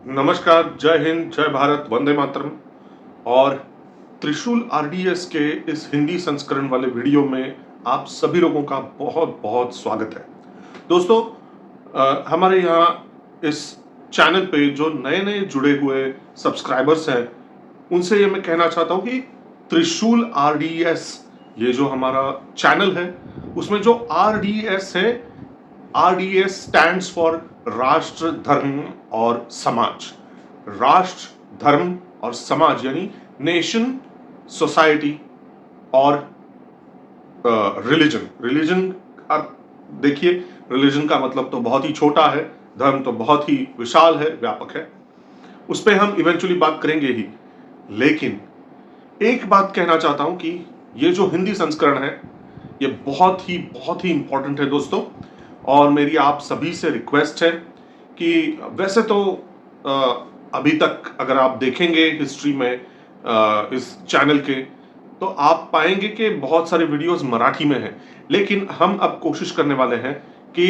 नमस्कार, जय हिंद, जय भारत, वंदे मातरम। और त्रिशूल आरडीएस के इस हिंदी संस्करण वाले वीडियो में आप सभी लोगों का बहुत बहुत स्वागत है। दोस्तों, हमारे यहाँ इस चैनल पे जो नए नए जुड़े हुए सब्सक्राइबर्स हैं, उनसे ये मैं कहना चाहता हूँ कि त्रिशूल आरडीएस ये जो हमारा चैनल है, उसमें जो आरडीएस है, आरडीएस स्टैंड्स फॉर राष्ट्र, धर्म और समाज। राष्ट्र, धर्म और समाज यानी नेशन, सोसाइटी और रिलीजन। रिलीजन, आप देखिए, रिलीजन का मतलब तो बहुत ही छोटा है, धर्म तो बहुत ही विशाल है, व्यापक है, उस पर हम इवेंचुअली बात करेंगे ही। लेकिन एक बात कहना चाहता हूं कि ये जो हिंदी संस्करण है, ये बहुत ही इंपॉर्टेंट है दोस्तों। और मेरी आप सभी से रिक्वेस्ट है कि वैसे तो अभी तक अगर आप देखेंगे हिस्ट्री में इस चैनल के, तो आप पाएंगे कि बहुत सारे वीडियोस मराठी में हैं, लेकिन हम अब कोशिश करने वाले हैं कि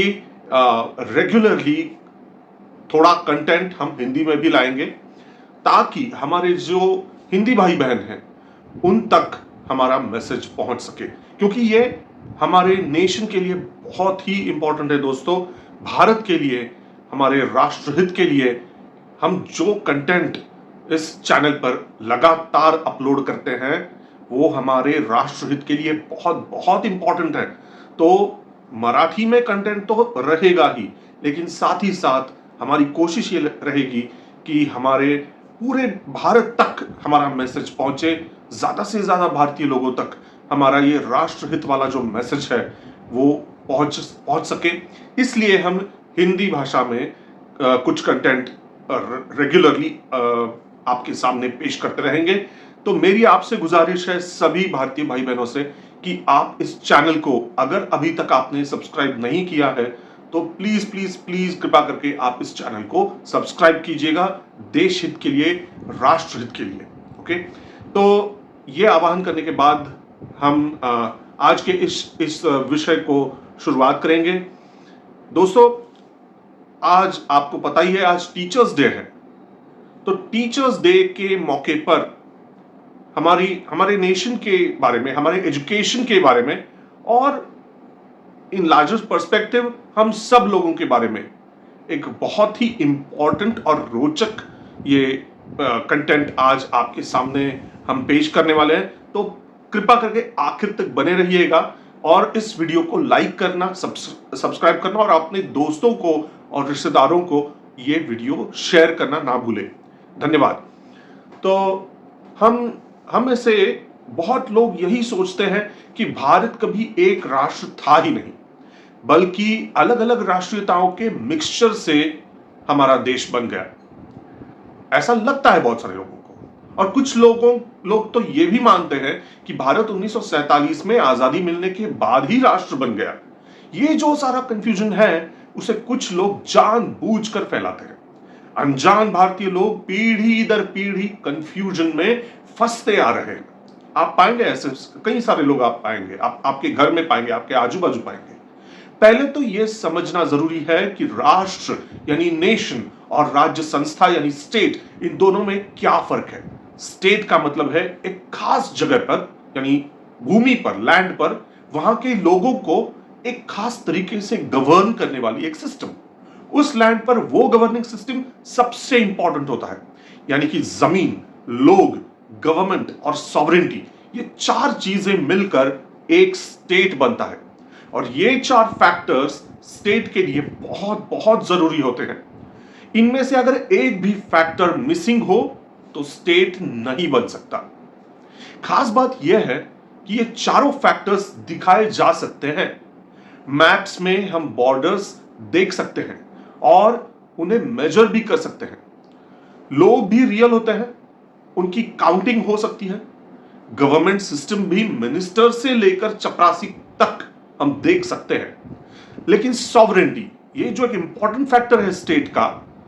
रेगुलरली थोड़ा कंटेंट हम हिंदी में भी लाएंगे, ताकि हमारे जो हिंदी भाई बहन हैं उन तक हमारा मैसेज पहुंच सके, क्योंकि ये हमारे नेशन के लिए बहुत ही इंपॉर्टेंट है दोस्तों। भारत के लिए, हमारे राष्ट्रहित के लिए हम जो कंटेंट इस चैनल पर लगातार अपलोड करते हैं, वो हमारे राष्ट्रहित के लिए बहुत बहुत इंपॉर्टेंट है। तो मराठी में कंटेंट तो रहेगा ही, लेकिन साथ ही साथ हमारी कोशिश ये रहेगी कि हमारे पूरे भारत तक हमारा मैसेज पहुंचे, ज्यादा से ज्यादा भारतीय लोगों तक हमारा ये राष्ट्रहित वाला जो मैसेज है वो पहुंच सके। इसलिए हम हिंदी भाषा में कुछ कंटेंट रेगुलरली आपके सामने पेश करते रहेंगे। तो मेरी आपसे गुजारिश है सभी भारतीय भाई बहनों से कि आप इस चैनल को, अगर अभी तक आपने सब्सक्राइब नहीं किया है, तो प्लीज प्लीज प्लीज कृपा करके आप इस चैनल को सब्सक्राइब कीजिएगा, देश हित के लिए, राष्ट्र हित के लिए। ओके, तो ये आह्वान करने के बाद हम आज के इस विषय को शुरुआत करेंगे। दोस्तों, आज आपको पता ही है, आज टीचर्स डे है। तो टीचर्स डे के मौके पर हमारे नेशन के बारे में, हमारे एजुकेशन के बारे में और इन लार्जर पर्सपेक्टिव हम सब लोगों के बारे में एक बहुत ही इंपॉर्टेंट और रोचक ये कंटेंट आज आपके सामने हम पेश करने वाले हैं। तो कृपा करके आखिर तक बने रहिएगा और इस वीडियो को लाइक करना, सब्सक्राइब करना और अपने दोस्तों को और रिश्तेदारों को ये वीडियो शेयर करना ना भूलें। धन्यवाद। तो हम में से बहुत लोग यही सोचते हैं कि भारत कभी एक राष्ट्र था ही नहीं, बल्कि अलग अलग राष्ट्रीयताओं के मिक्सचर से हमारा देश बन गया। ऐसा लगता है बहुत सारे लोगों को। और कुछ लोग तो ये भी मानते हैं कि भारत 1947 में आजादी मिलने के बाद ही राष्ट्र बन गया। ये जो सारा कंफ्यूजन है, उसे कुछ लोग जानबूझकर फैलाते हैं। अनजान भारतीय लोग पीढ़ी दर पीढ़ी कंफ्यूजन में फंसते आ रहे हैं। आप पाएंगे ऐसे कई सारे लोग, आप पाएंगे, आपके घर में पाएंगे, आपके आजू बाजू पाएंगे। पहले तो यह समझना जरूरी है कि राष्ट्र यानी नेशन और राज्य संस्था यानी स्टेट, इन दोनों में क्या फर्क है। स्टेट का मतलब है एक खास जगह पर, यानी भूमि पर, लैंड पर, वहां के लोगों को एक खास तरीके से गवर्न करने वाली एक सिस्टम। उस लैंड पर वो गवर्निंग सिस्टम सबसे इंपॉर्टेंट होता है। यानी कि जमीन, लोग, गवर्नमेंट और सॉवरेनिटी, ये चार चीजें मिलकर एक स्टेट बनता है। और ये चार फैक्टर्स स्टेट के लिए बहुत बहुत जरूरी होते हैं। इनमें से अगर एक भी फैक्टर मिसिंग हो तो स्टेट नहीं बन सकता। खास बात यह है कि ये चारों फैक्टर्स दिखाए जा सकते हैं। मैप्स में हम बॉर्डर्स देख सकते हैं और उन्हें मेजर भी कर सकते हैं। लोग भी रियल होते हैं, उनकी काउंटिंग हो सकती है। गवर्नमेंट सिस्टम भी मिनिस्टर से लेकर चपरासी तक हम देख सकते हैं। लेकिन सॉवरेनिटी, ये जो एक इंपॉर्टेंट फैक्टर है स्टेट का,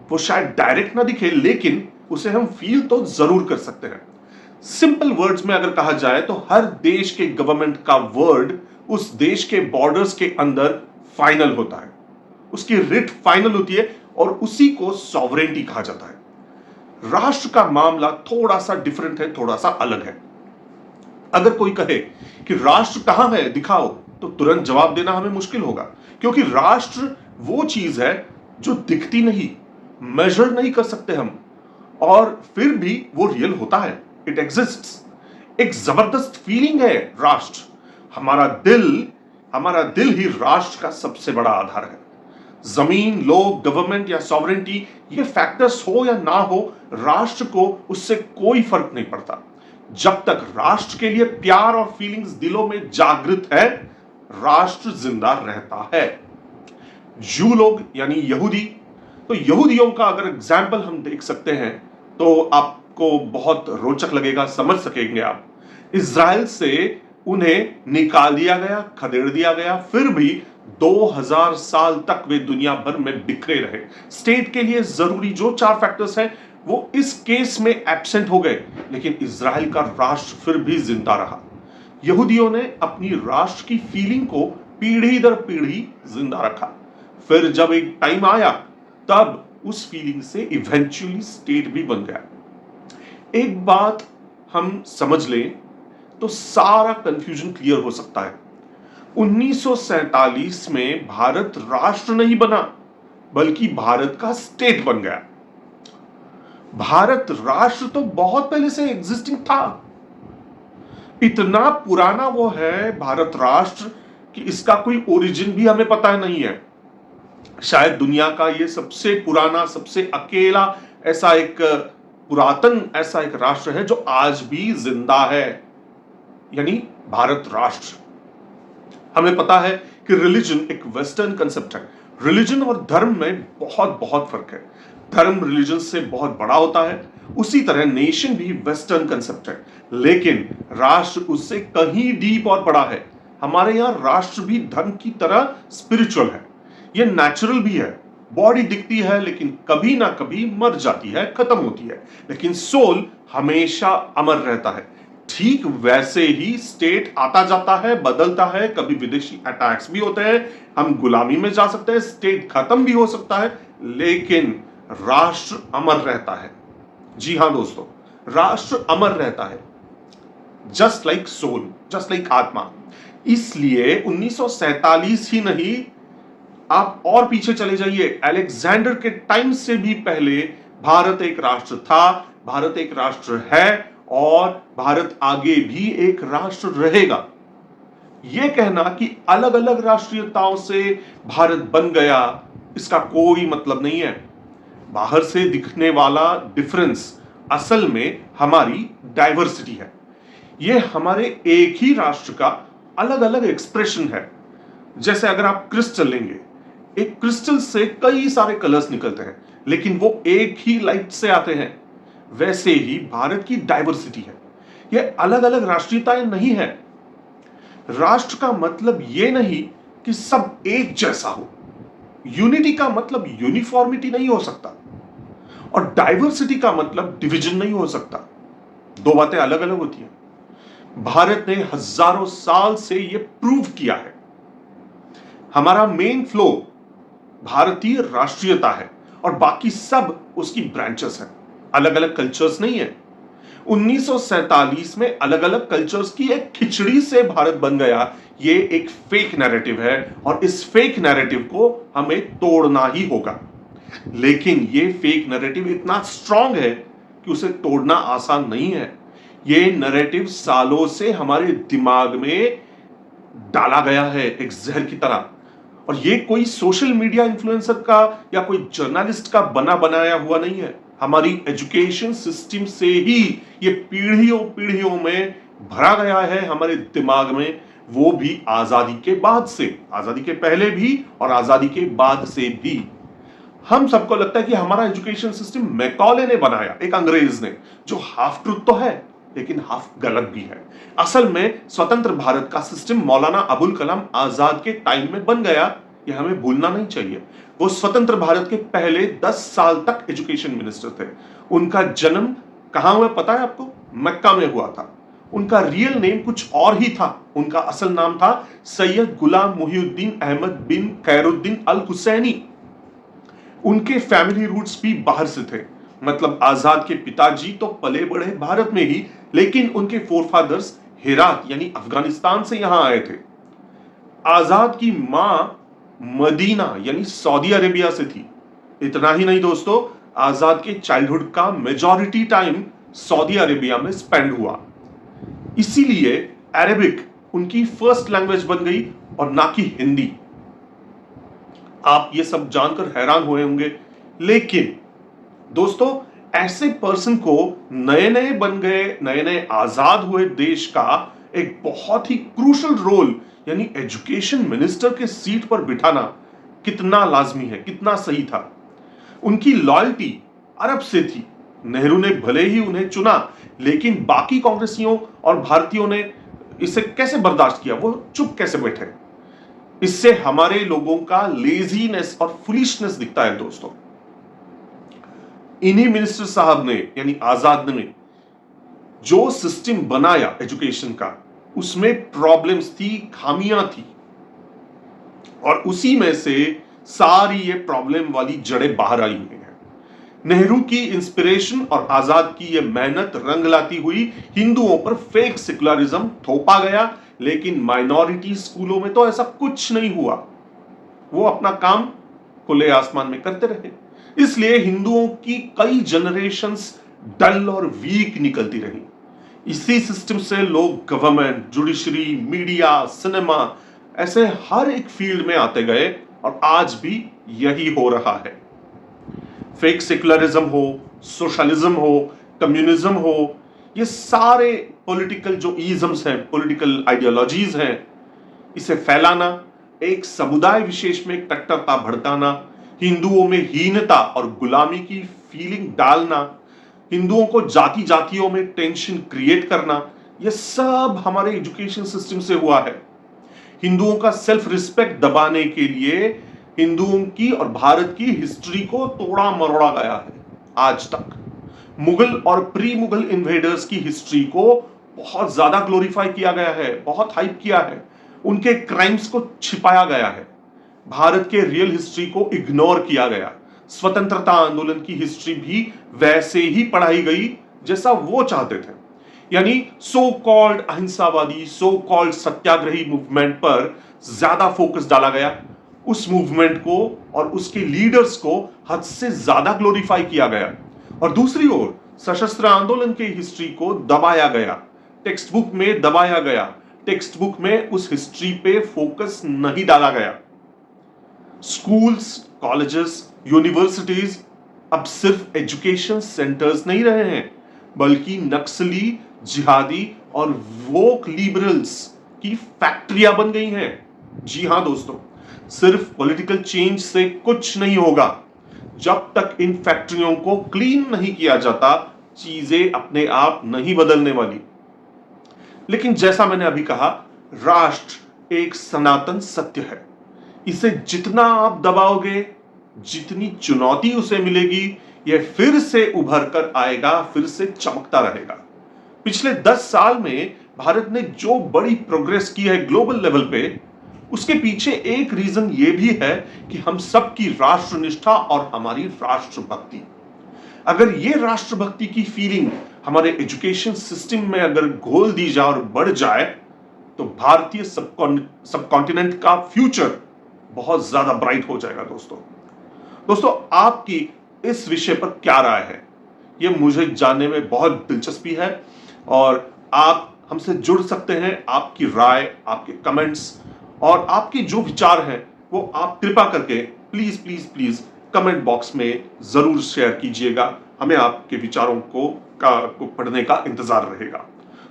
वो शायद डायरेक्ट ना दिखे, लेकिन उसे हम फील तो जरूर कर सकते हैं। सिंपल वर्ड्स में अगर कहा जाए तो हर देश के गवर्नमेंट का वर्ड उस देश के बॉर्डर्स के अंदर फाइनल होता है, उसकी रिट फाइनल होती है और उसी को सॉवरेनिटी कहा जाता है। राष्ट्र का मामला थोड़ा सा डिफरेंट है, थोड़ा सा अलग है। अगर कोई कहे कि राष्ट्र कहां है दिखाओ, तो तुरंत जवाब देना हमें मुश्किल होगा, क्योंकि राष्ट्र वो चीज है जो दिखती नहीं, मेजर नहीं कर सकते हम, और फिर भी वो रियल होता है, इट एग्जिस्ट्स। एक जबरदस्त फीलिंग है राष्ट्र। हमारा दिल ही राष्ट्र का सबसे बड़ा आधार है। जमीन, लोग, गवर्नमेंट या सॉवरेंटी, ये फैक्टर्स हो या ना हो, राष्ट्र को उससे कोई फर्क नहीं पड़ता। जब तक राष्ट्र के लिए प्यार और फीलिंग्स दिलों में जागृत है, राष्ट्र जिंदा रहता है। जू लोग यानी यहूदी, तो यहूदियों का अगर एग्जाम्पल हम देख सकते हैं तो आपको बहुत रोचक लगेगा, समझ सकेंगे आप। इज़राइल से उन्हें निकाल दिया गया, खदेड़ दिया गया, फिर भी 2000 साल तक वे दुनिया भर में बिखरे रहे। स्टेट के लिए जरूरी जो 4 फैक्टर्स हैं वो इस केस में एब्सेंट हो गए, लेकिन इज़राइल का राष्ट्र फिर भी जिंदा रहा। यहूदियों ने अपनी राष्ट्र की फीलिंग को पीढ़ी दर पीढ़ी जिंदा रखा। फिर जब एक टाइम आया, तब उस फीलिंग से इवेंचुअली स्टेट भी बन गया। एक बात हम समझ लें तो सारा कंफ्यूजन क्लियर हो सकता है। 1947 में भारत राष्ट्र नहीं बना, बल्कि भारत का स्टेट बन गया। भारत राष्ट्र तो बहुत पहले से एग्जिस्टिंग था। इतना पुराना वो है भारत राष्ट्र कि इसका कोई ओरिजिन भी हमें पता नहीं है। शायद दुनिया का ये सबसे पुराना, सबसे अकेला ऐसा एक पुरातन ऐसा एक राष्ट्र है जो आज भी जिंदा है, यानी भारत राष्ट्र। हमें पता है कि रिलीजन एक वेस्टर्न कंसेप्ट है। रिलीजन और धर्म में बहुत बहुत फर्क है। धर्म रिलीजन से बहुत बड़ा होता है, उसी तरह नेशन भी वेस्टर्न कंसेप्ट है, लेकिन राष्ट्र उससे कहीं डीप और बड़ा है। हमारे यहां राष्ट्र भी धर्म की तरह स्पिरिचुअल है, ये नेचुरल भी है। बॉडी दिखती है लेकिन कभी ना कभी मर जाती है, खत्म होती है, लेकिन सोल हमेशा अमर रहता है। ठीक वैसे ही स्टेट आता जाता है, बदलता है, कभी विदेशी अटैक्स भी होते हैं, हम गुलामी में जा सकते हैं, स्टेट खत्म भी हो सकता है, लेकिन राष्ट्र अमर रहता है। जी हां दोस्तों, राष्ट्र अमर रहता है, just like soul, just like आत्मा। इसलिए 1947 ही नहीं, आप और पीछे चले जाइए, अलेक्जेंडर के टाइम से भी पहले भारत एक राष्ट्र था, भारत एक राष्ट्र है, और भारत आगे भी एक राष्ट्र रहेगा। यह कहना कि अलग अलग राष्ट्रीयताओं से भारत बन गया, इसका कोई मतलब नहीं है। बाहर से दिखने वाला डिफरेंस असल में हमारी डाइवर्सिटी है। यह हमारे एक ही राष्ट्र का अलग अलग एक्सप्रेशन है। जैसे अगर आप क्रिस्टल लेंगे, एक क्रिस्टल से कई सारे कलर्स निकलते हैं, लेकिन वो एक ही लाइट से आते हैं। वैसे ही भारत की डाइवर्सिटी है, यह अलग अलग राष्ट्रीयताएं नहीं है। राष्ट्र का मतलब यह नहीं कि सब एक जैसा हो। यूनिटी का मतलब यूनिफॉर्मिटी नहीं हो सकता, और डाइवर्सिटी का मतलब डिवीजन नहीं हो सकता। दो बातें अलग अलग होती हैं। भारत ने हजारों साल से यह प्रूव किया है। हमारा मेन फ्लो भारतीय राष्ट्रीयता है, और बाकी सब उसकी ब्रांचेस हैं, अलग अलग कल्चर्स नहीं है। 1947 में अलग अलग कल्चर्स की एक खिचड़ी से भारत बन गया, ये एक फेक नैरेटिव है, और इस फेक नैरेटिव को हमें तोड़ना ही होगा। लेकिन ये फेक नैरेटिव इतना स्ट्रांग है कि उसे तोड़ना आसान नहीं है। ये नैरेटिव सालों से हमारे दिमाग में डाला गया है एक जहर की तरह, और ये कोई सोशल मीडिया इन्फ्लुएंसर का या कोई जर्नलिस्ट का बना बनाया हुआ नहीं है। हमारी एजुकेशन सिस्टम से ही ये पीढ़ियों पीढ़ियों में भरा गया है हमारे दिमाग में, वो भी आजादी के बाद से, आजादी के पहले भी और आजादी के बाद से भी। हम सबको लगता है कि हमारा एजुकेशन सिस्टम मैकॉले ने बनाया, एक अंग्रेज ने, जो हाफ ट्रूथ तो है लेकिन हाफ गलत भी है। असल में स्वतंत्र भारत का सिस्टम मौलाना अबुल कलाम आजाद के टाइम में बन गया, यह हमें भूलना नहीं चाहिए। वो स्वतंत्र भारत के पहले 10 साल तक एजुकेशन मिनिस्टर थे। उनका जन्म कहां हुआ पता है आपको? मक्का में हुआ था। उनका रियल नेम कुछ और ही था। उनका असल नाम था सैयद गुलाम मुहिउद्दीन अहमद बिन खैरुद्दीन अल हुसैनी। उनके फैमिली रूट्स भी बाहर से थे। मतलब आजाद के पिताजी तो पले बढ़े भारत में ही, लेकिन उनके फोरफादर्स हेरात यानी अफगानिस्तान से यहां आए थे। आजाद की मां मदीना यानी सऊदी अरेबिया से थी। इतना ही नहीं दोस्तों, आजाद के चाइल्डहुड का मेजॉरिटी टाइम सऊदी अरेबिया में स्पेंड हुआ। इसीलिए अरेबिक उनकी फर्स्ट लैंग्वेज बन गई और ना कि हिंदी। आप ये सब जानकर हैरान हुए होंगे, लेकिन दोस्तों ऐसे पर्सन को नए नए बन गए, नए नए आजाद हुए देश का एक बहुत ही क्रूशल रोल यानी एजुकेशन मिनिस्टर के सीट पर बिठाना कितना लाजमी है, कितना सही था। उनकी लॉयल्टी अरब से थी। नेहरू ने भले ही उन्हें चुना, लेकिन बाकी कांग्रेसियों और भारतीयों ने इसे कैसे बर्दाश्त किया, वो चुप कैसे बैठे। इससे हमारे लोगों का लेजीनेस और फुलिशनेस दिखता है दोस्तों। इन्हीं मिनिस्टर साहब ने यानी आजाद ने जो सिस्टम बनाया एजुकेशन का, उसमें प्रॉब्लम्स थी, खामियां थी, और उसी में से सारी ये प्रॉब्लम वाली जड़ें बाहर आई हुई हैं। नेहरू की इंस्पिरेशन और आजाद की ये मेहनत रंग लाती हुई हिंदुओं पर फेक सेकुलरिज्म थोपा गया, लेकिन माइनॉरिटी स्कूलों में तो ऐसा कुछ नहीं हुआ। वो अपना काम खुले आसमान में करते रहे। इसलिए हिंदुओं की कई जनरेशंस डल और वीक निकलती रही। इसी सिस्टम से लोग गवर्नमेंट, जुडिशरी, मीडिया, सिनेमा, ऐसे हर एक फील्ड में आते गए, और आज भी यही हो रहा है। फेक सेकुलरिज्म हो, सोशलिज्म हो, कम्युनिज्म हो, ये सारे पॉलिटिकल जो इज्म्स हैं, पॉलिटिकल आइडियोलॉजीज हैं, इसे फैलाना, एक समुदाय विशेष में कट्टरता भड़काना, हिंदुओं में हीनता और गुलामी की फीलिंग डालना, हिंदुओं को जाति जातियों में टेंशन क्रिएट करना, यह सब हमारे एजुकेशन सिस्टम से हुआ है। हिंदुओं का सेल्फ रिस्पेक्ट दबाने के लिए हिंदुओं की और भारत की हिस्ट्री को तोड़ा मरोड़ा गया है। आज तक मुगल और प्री मुगल इन्वेडर्स की हिस्ट्री को बहुत ज्यादा ग्लोरीफाई किया गया है, बहुत हाइप किया है, उनके क्राइम्स को छिपाया गया है, भारत के रियल हिस्ट्री को इग्नोर किया गया। स्वतंत्रता आंदोलन की हिस्ट्री भी वैसे ही पढ़ाई गई जैसा वो चाहते थे, यानी सो कॉल्ड अहिंसावादी, सो कॉल्ड सत्याग्रही मूवमेंट पर ज्यादा फोकस डाला गया। उस मूवमेंट को और उसके लीडर्स को हद से ज्यादा ग्लोरीफाई किया गया, और दूसरी ओर सशस्त्र आंदोलन की हिस्ट्री को दबाया गया, टेक्स्ट बुक में दबाया गया, टेक्स्ट बुक में उस हिस्ट्री पे फोकस नहीं डाला गया। स्कूल्स, कॉलेजेस, यूनिवर्सिटीज अब सिर्फ एजुकेशन सेंटर्स नहीं रहे हैं, बल्कि नक्सली, जिहादी और वोक लिबरल्स की फैक्ट्रियां बन गई हैं। जी हां दोस्तों, सिर्फ पॉलिटिकल चेंज से कुछ नहीं होगा। जब तक इन फैक्ट्रियों को क्लीन नहीं किया जाता, चीजें अपने आप नहीं बदलने वाली। लेकिन जैसा मैंने अभी कहा, राष्ट्र एक सनातन सत्य है। इसे जितना आप दबाओगे, जितनी चुनौती उसे मिलेगी, यह फिर से उभर कर आएगा, फिर से चमकता रहेगा। पिछले 10 साल में भारत ने जो बड़ी प्रोग्रेस की है ग्लोबल लेवल पे, उसके पीछे एक रीजन ये भी है कि हम सबकी राष्ट्रनिष्ठा और हमारी राष्ट्रभक्ति। अगर ये राष्ट्रभक्ति की फीलिंग हमारे एजुकेशन सिस्टम में अगर घोल दी जाए और बढ़ जाए, तो भारतीय सबकॉन्टिनेंट का फ्यूचर बहुत ज्यादा ब्राइट हो जाएगा। दोस्तों आपकी इस विषय पर क्या राय है, ये मुझे जानने में बहुत दिलचस्पी है, और आप हमसे जुड़ सकते हैं। आपकी राय, आपके कमेंट्स और आपके जो विचार हैं, वो आप कृपा करके please please please comment box में जरूर शेयर कीजिएगा। हमें आपके विचारों को पढ़ने का इंतजार रहेगा।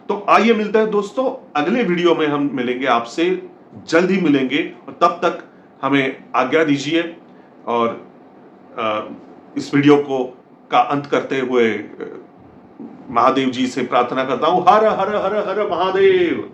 तो आइए मिलते हैं दोस्तों अगले वीडियो में। हम मिलेंगे, आपसे जल्द ही मिलेंगे, और तब तक हमें आज्ञा दीजिए। और इस वीडियो को का अंत करते हुए महादेव जी से प्रार्थना करता हूं, हर हर हर हर महादेव।